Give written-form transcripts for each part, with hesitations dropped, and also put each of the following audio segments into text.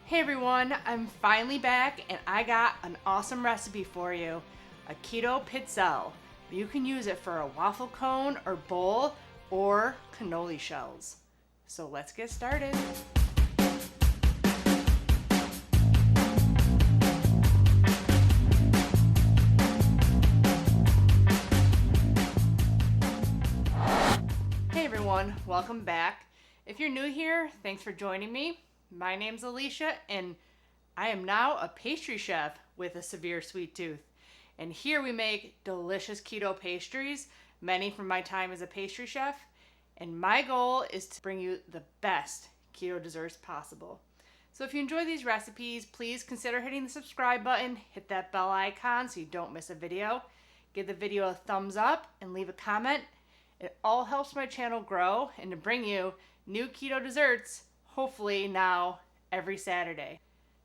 Hey everyone, I'm finally back and I got an awesome recipe for you. A keto pizzelle. You can use it for a waffle cone or bowl or cannoli shells. So let's get started. Hey everyone, welcome back. If you're new here, thanks for joining me. My name's Alycia and I am now a pastry chef with a severe sweet tooth. And here we make delicious keto pastries, many from my time as a pastry chef. And my goal is to bring you the best keto desserts possible. So if you enjoy these recipes, please consider hitting the subscribe button, hit that bell icon so you don't miss a video. Give the video a thumbs up and leave a comment. It all helps my channel grow and to bring you new keto desserts, hopefully now every Saturday.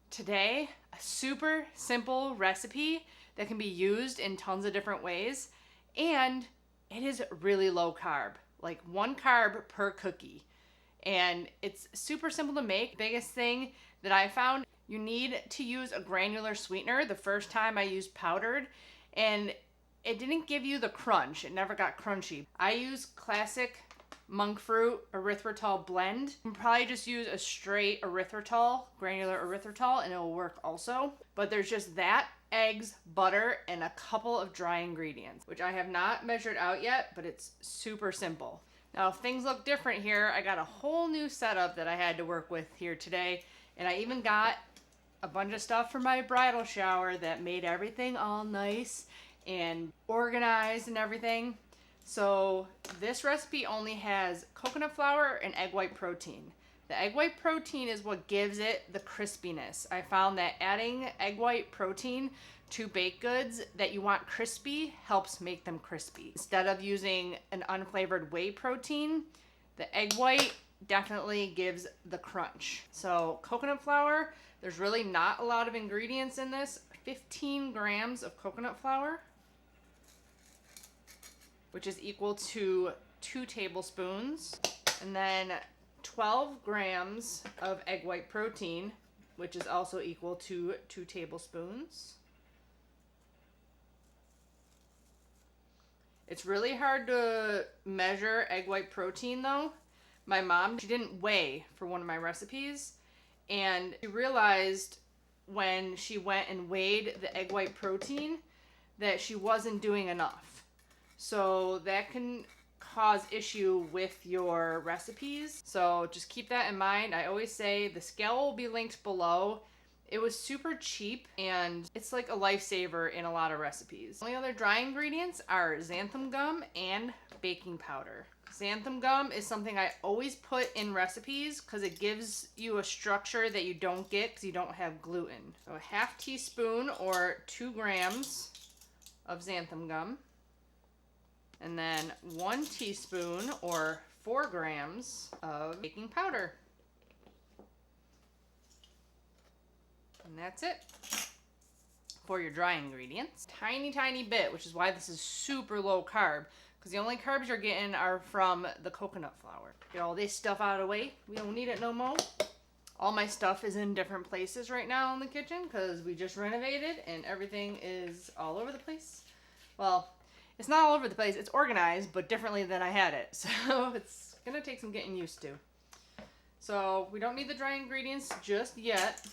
Today, a super simple recipe that can be used in tons of different ways, and it is really low carb, like 1 carb per cookie. And it's super simple to make. Biggest thing that I found, you need to use a granular sweetener. The first time I used powdered, and it didn't give you the crunch. It never got crunchy. I use classic Monkfruit Erythritol blend. You can probably just use a straight erythritol, granular erythritol, and it will work also. But there's just that, eggs, butter, and a couple of dry ingredients, which I have not measured out yet, but it's super simple. Now, if things look different here, I got a whole new setup that I had to work with here today, and I even got a bunch of stuff for my bridal shower that made everything all nice and organized and everything. So this recipe only has coconut flour and egg white protein. The egg white protein is what gives it the crispiness. I found that adding egg white protein to baked goods that you want crispy helps make them crispy. Instead of using an unflavored whey protein, the egg white definitely gives the crunch. So coconut flour, there's really not a lot of ingredients in this. 15 grams of coconut flour, which is equal to 2 tablespoons. And then 12 grams of egg white protein, which is also equal to 2 tablespoons. It's really hard to measure egg white protein though. My mom, she didn't weigh for one of my recipes, and she realized when she went and weighed the egg white protein that she wasn't doing enough. So that can cause issue with your recipes. So just keep that in mind. I always say the scale will be linked below. It was super cheap and it's like a lifesaver in a lot of recipes. Only other dry ingredients are xanthan gum and baking powder. Xanthan gum is something I always put in recipes because it gives you a structure that you don't get because you don't have gluten. So a half teaspoon or 2 grams of xanthan gum. And then 1 teaspoon or 4 grams of baking powder. And that's it for your dry ingredients. Tiny bit, which is why this is super low carb, because the only carbs you're getting are from the coconut flour. Get all this stuff out of the way. We don't need it no more. All my stuff is in different places right now in the kitchen because we just renovated and everything is all over the place. Well, it's not all over the place. It's organized, but differently than I had it. So it's going to take some getting used to. So we don't need the dry ingredients just yet.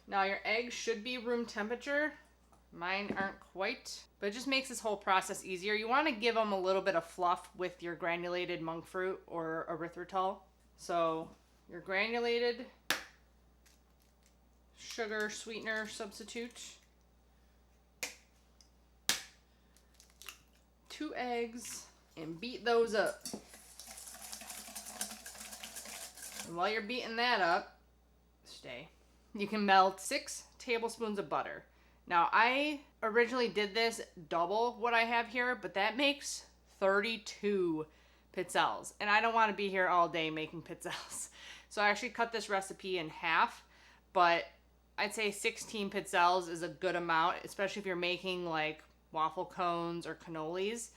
Now your eggs should be room temperature. Mine aren't quite, but it just makes this whole process easier. You want to give them a little bit of fluff with your granulated monk fruit or erythritol. So your granulated sugar sweetener substitute. 2 eggs and beat those up. And while you're beating that up, you can melt 6 tablespoons of butter. Now I originally did this double what I have here, but that makes 32 pizzelles. And I don't want to be here all day making pizzelles. So I actually cut this recipe in half, but I'd say 16 pizzelles is a good amount, especially if you're making like waffle cones or cannolis.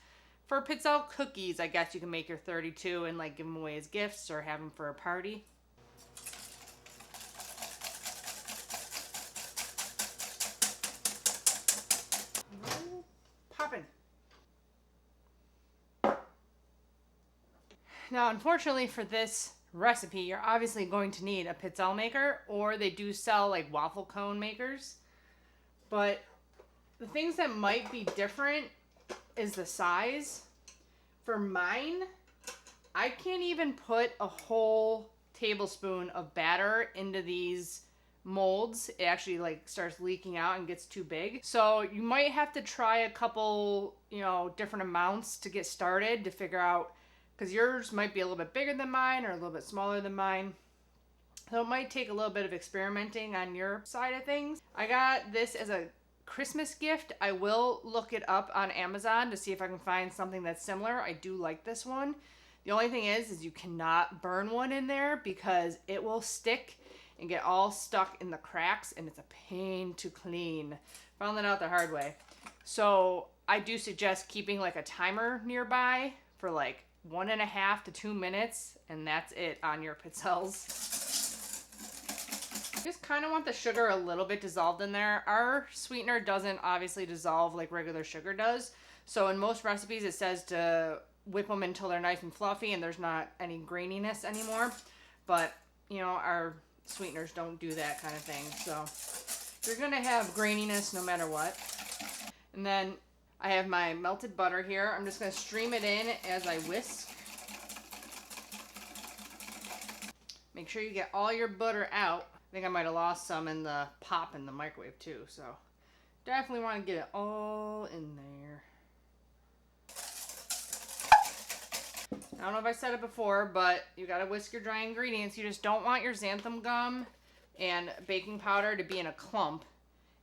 For pizzelle cookies, I guess you can make your 32 and like give them away as gifts or have them for a party. Now, unfortunately for this recipe, you're obviously going to need a pizzelle maker, or they do sell like waffle cone makers. But the things that might be different is the size. For mine, I can't even put a whole tablespoon of batter into these molds. It actually like starts leaking out and gets too big. So you might have to try a couple, different amounts to get started to figure out, because yours might be a little bit bigger than mine or a little bit smaller than mine. So it might take a little bit of experimenting on your side of things. I got this as a Christmas gift. I will look it up on Amazon to see if I can find something that's similar. I do like this one. The only thing is you cannot burn one in there because it will stick and get all stuck in the cracks, and it's a pain to clean. Found that out the hard way. So I do suggest keeping like a timer nearby for like 1.5 to 2 minutes, and that's it on your pizzelles. Just kind of want the sugar a little bit dissolved in there. Our sweetener doesn't obviously dissolve like regular sugar does. So in most recipes it says to whip them until they're nice and fluffy and there's not any graininess anymore. But, our sweeteners don't do that kind of thing. So you're going to have graininess no matter what. And then I have my melted butter here. I'm just going to stream it in as I whisk. Make sure you get all your butter out. I think I might have lost some in the pop in the microwave too, so definitely want to get it all in there. I don't know if I said it before, but you got to whisk your dry ingredients. You just don't want your xanthan gum and baking powder to be in a clump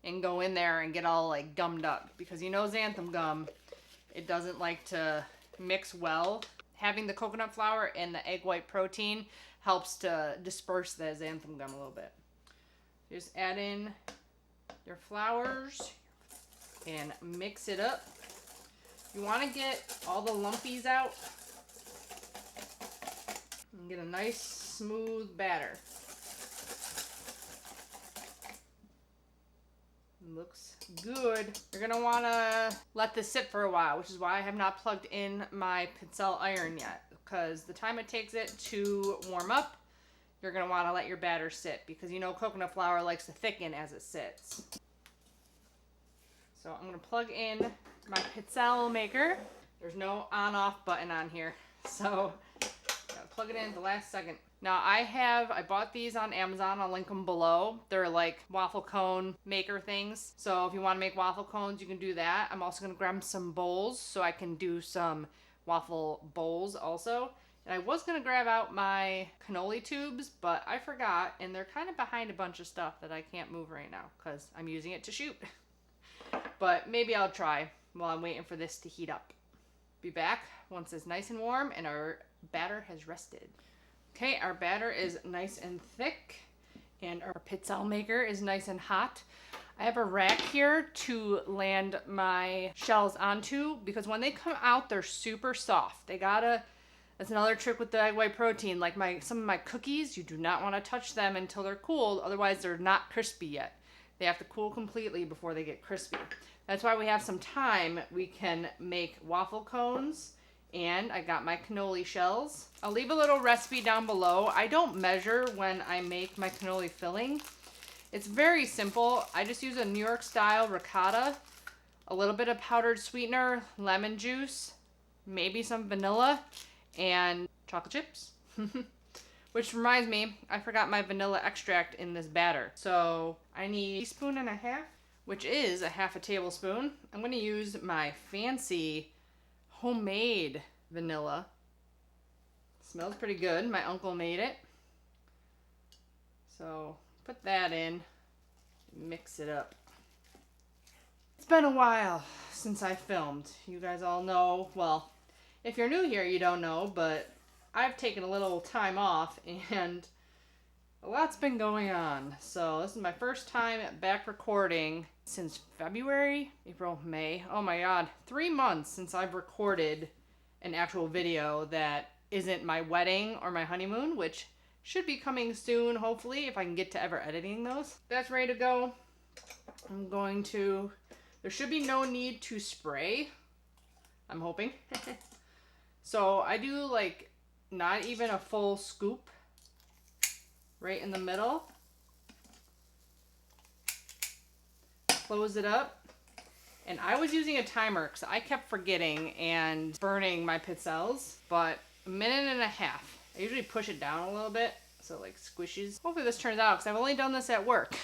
and go in there and get all like gummed up, because xanthan gum, it doesn't like to mix well. Having the coconut flour and the egg white protein helps to disperse the xanthan gum a little bit. Just add in your flours and mix it up. You want to get all the lumpies out and get a nice smooth batter. Looks good. You're going to want to let this sit for a while, which is why I have not plugged in my Pizzelle iron yet, because the time it takes it to warm up, you're going to want to let your batter sit, because coconut flour likes to thicken as it sits. So I'm going to plug in my Pizzelle maker. There's no on-off button on here, so gotta plug it in at the last second. Now I bought these on Amazon. I'll link them below. They're like waffle cone maker things. So if you want to make waffle cones, you can do that. I'm also going to grab some bowls so I can do some waffle bowls also. And I was going to grab out my cannoli tubes, but I forgot, and they're kind of behind a bunch of stuff that I can't move right now because I'm using it to shoot. But maybe I'll try while I'm waiting for this to heat up. Be back once it's nice and warm and our batter has rested. Okay, our batter is nice and thick and our pizzelle maker is nice and hot. I have a rack here to land my shells onto, because when they come out, they're super soft. That's another trick with the egg white protein. Like some of my cookies, you do not want to touch them until they're cooled. Otherwise, they're not crispy yet. They have to cool completely before they get crispy. That's why we have some time. We can make waffle cones, and I got my cannoli shells. I'll leave a little recipe down below. I don't measure when I make my cannoli filling. It's very simple. I just use a New York style ricotta, a little bit of powdered sweetener, lemon juice, maybe some vanilla, and chocolate chips. Which reminds me, I forgot my vanilla extract in this batter. So I need a teaspoon and a half, which is a half a tablespoon. I'm going to use my fancy homemade vanilla. Smells pretty good. My uncle made it. So put that in, mix it up. It's been a while since I filmed. You guys all know, well, if you're new here, you don't know, but I've taken a little time off and a lot's been going on. So this is my first time back recording since February, April, May. Oh my God, 3 months since I've recorded an actual video that isn't my wedding or my honeymoon, which should be coming soon, hopefully, if I can get to ever editing those. That's ready to go. There should be no need to spray, I'm hoping. So I do like not even a full scoop, right in the middle. Close it up. And I was using a timer because I kept forgetting and burning my pizzelles, but a minute and a half. I usually push it down a little bit so it like squishes. Hopefully this turns out because I've only done this at work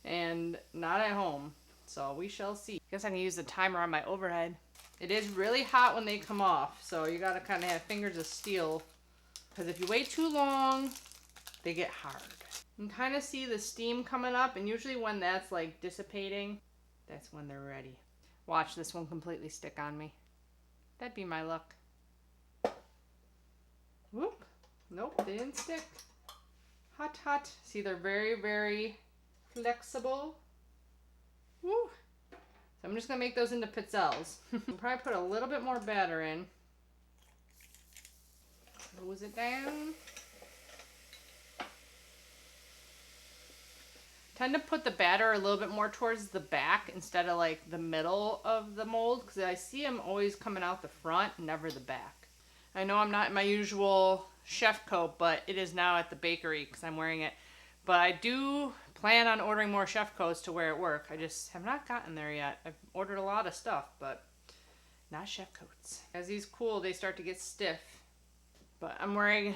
and not at home. So we shall see. Guess I can use the timer on my overhead. It is really hot when they come off, so you gotta kind of have fingers of steel because if you wait too long, they get hard. You can kind of see the steam coming up, and usually when that's like dissipating, that's when they're ready. Watch this one completely stick on me. That'd be my luck. Whoop. Nope, they didn't stick. Hot, hot. See, they're very, very flexible. Woo. So I'm just going to make those into pizzelles. I'll probably put a little bit more batter in. Close it down. Tend to put the batter a little bit more towards the back instead of like the middle of the mold because I see them always coming out the front, never the back. I know I'm not in my usual chef coat, but it is now at the bakery because I'm wearing it. But I do plan on ordering more chef coats to wear at work. I just have not gotten there yet. I've ordered a lot of stuff, but not chef coats. As these cool, they start to get stiff. But I'm wearing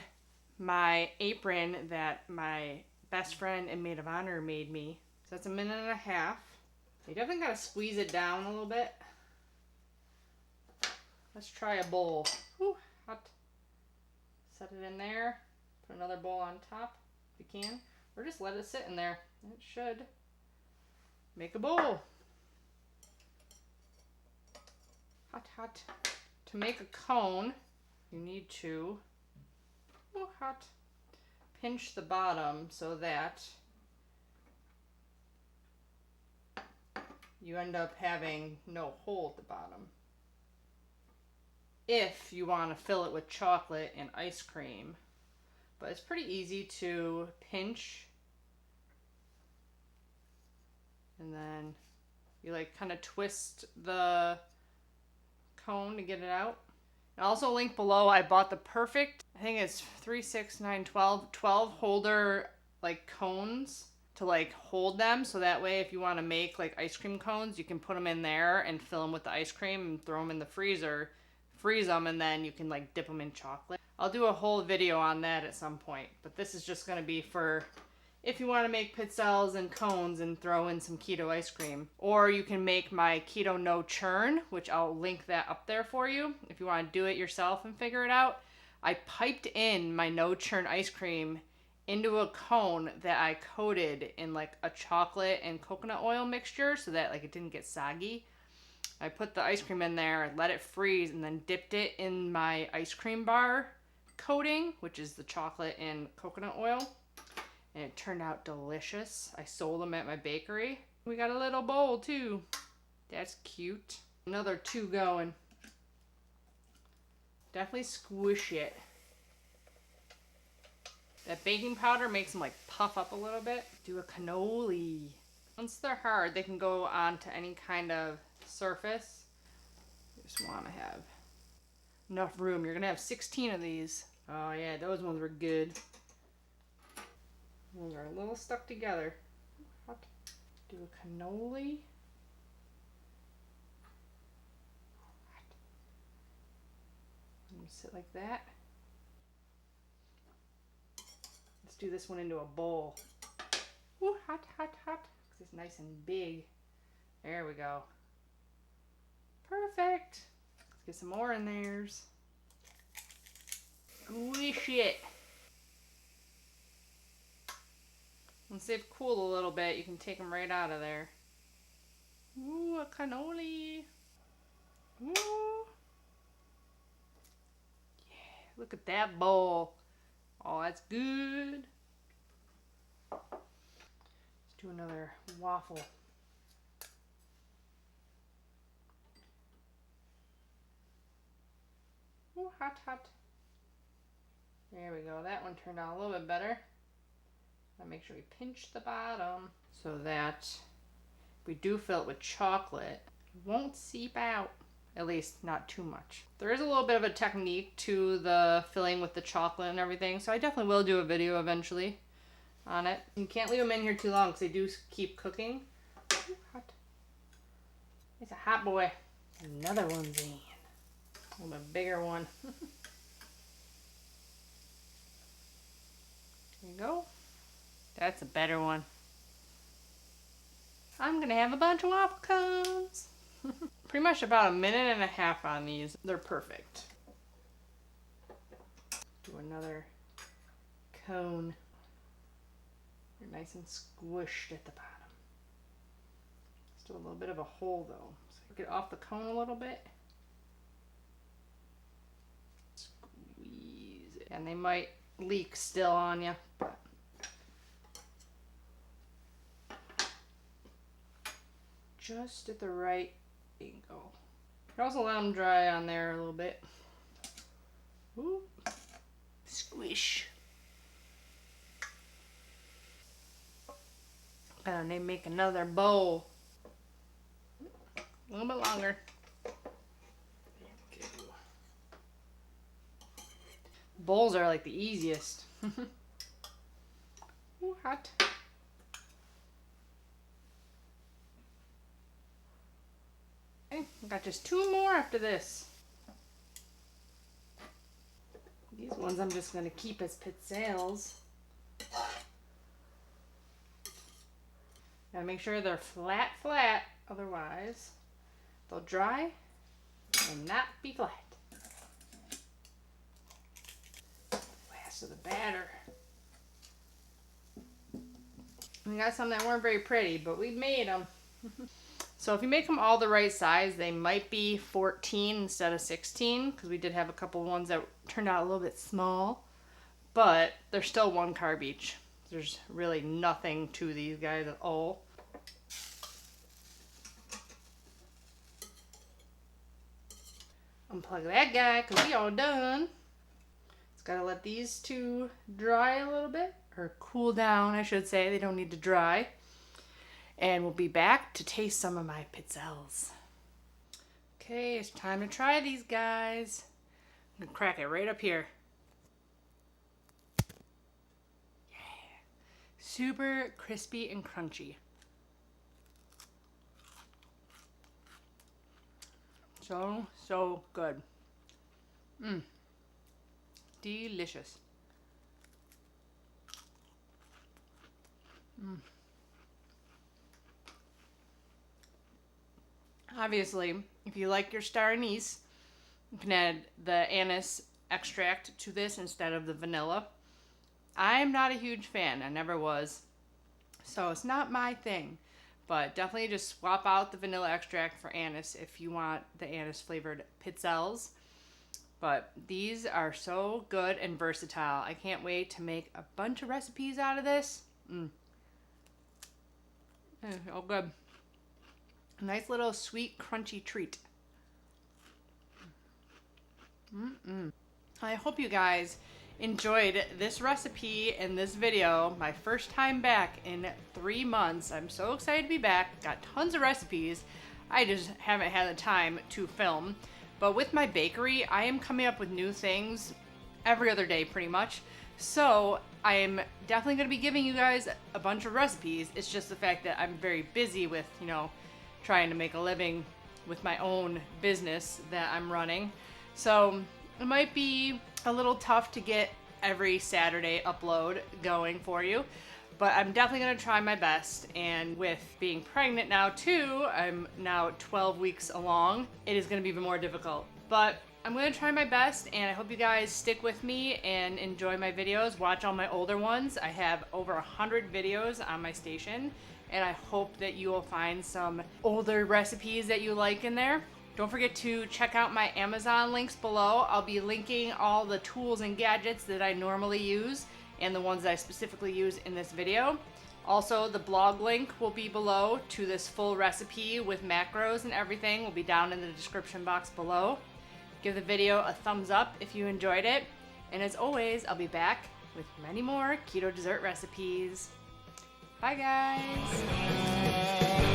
my apron that my best friend and maid of honor made me. So that's a minute and a half. You definitely gotta squeeze it down a little bit. Let's try a bowl. Whew, hot. Set it in there. Put another bowl on top if you can. Or just let it sit in there. It should make a bowl. Hot, hot. To make a cone, you need to hot. Pinch the bottom so that you end up having no hole at the bottom. If you want to fill it with chocolate and ice cream. But it's pretty easy to pinch. And then you like kind of twist the cone to get it out. And also link below, I bought the perfect, I think it's 3, 6, 9, 12 holder like cones to like hold them. So that way if you want to make like ice cream cones, you can put them in there and fill them with the ice cream and throw them in the freezer, freeze them, and then you can like dip them in chocolate. I'll do a whole video on that at some point, but this is just going to be for if you want to make pizzelles and cones and throw in some keto ice cream. Or you can make my keto no churn, which I'll link that up there for you if you want to do it yourself and figure it out. I piped in my no churn ice cream into a cone that I coated in like a chocolate and coconut oil mixture so that like it didn't get soggy. I put the ice cream in there, let it freeze, and then dipped it in my ice cream bar coating, which is the chocolate and coconut oil. And it turned out delicious. I sold them at my bakery. We got a little bowl too. That's cute. Another 2 going. Definitely squish it. That baking powder makes them like puff up a little bit. Do a cannoli. Once they're hard, they can go onto any kind of surface. You just want to have enough room. You're gonna have 16 of these. Oh yeah, those ones were good. Those are a little stuck together. Do a cannoli. Let me sit like that. Let's do this one into a bowl. Ooh, hot, hot, hot. Because it's nice and big. There we go. Perfect. Let's get some more in theirs. Squish it. Once they've cooled a little bit, you can take them right out of there. Ooh, a cannoli. Ooh. Yeah, look at that bowl. Oh, that's good. Let's do another waffle. Ooh, hot, hot. There we go. That one turned out a little bit better. Now make sure we pinch the bottom so that if we do fill it with chocolate, it won't seep out. At least not too much. There is a little bit of a technique to the filling with the chocolate and everything, so I definitely will do a video eventually on it. You can't leave them in here too long because they do keep cooking. Ooh, hot. It's a hot boy. Another one's in. A little bit bigger one. There you go. That's a better one. I'm gonna have a bunch of waffle cones. Pretty much about 1.5 minutes on these. They're perfect. Do another cone. They're nice and squished at the bottom. Still a little bit of a hole though. So get off the cone a little bit. Squeeze it. And they might leak still on you. But just at the right angle. You can also let them dry on there a little bit. Ooh. Squish. And they make another bowl. A little bit longer. Bowls are like the easiest. Ooh, hot. Okay, got just 2 more after this. These ones I'm just going to keep as pizzelles. Gotta make sure they're flat, otherwise they'll dry and not be flat. Last of the batter. We got some that weren't very pretty, but we made them. So if you make them all the right size, they might be 14 instead of 16, because we did have a couple ones that turned out a little bit small, but they're still 1 carb each. There's really nothing to these guys at all. Unplug that guy because we all done. Just gotta let these 2 dry a little bit, or cool down, I should say. They don't need to dry. And we'll be back to taste some of my pizzelles. Okay, it's time to try these guys. I'm gonna crack it right up here. Super crispy and crunchy. So good. Delicious. Obviously, if you like your star anise, you can add the anise extract to this instead of the vanilla. I'm not a huge fan. I never was. So it's not my thing. But definitely just swap out the vanilla extract for anise if you want the anise flavored pizzelles. But these are so good and versatile. I can't wait to make a bunch of recipes out of this. Oh, good. A nice little sweet, crunchy treat. I hope you guys enjoyed this recipe and this video. My first time back in 3 months. I'm so excited to be back. Got tons of recipes. I just haven't had the time to film. But with my bakery, I am coming up with new things every other day pretty much. So I am definitely going to be giving you guys a bunch of recipes. It's just the fact that I'm very busy with, you know, trying to make a living with my own business that I'm running. So it might be a little tough to get every Saturday upload going for you, but I'm definitely going to try my best. And with being pregnant now too, I'm now 12 weeks along, it is going to be even more difficult. But I'm going to try my best, and I hope you guys stick with me and enjoy my videos. Watch all my older ones. I have over 100 videos on my station, and I hope that you will find some older recipes that you like in there. Don't forget to check out my Amazon links below. I'll be linking all the tools and gadgets that I normally use and the ones that I specifically use in this video. Also, the blog link will be below to this full recipe with macros and everything. Will be down in the description box below. Give the video a thumbs up if you enjoyed it. And as always, I'll be back with many more keto dessert recipes. Bye guys!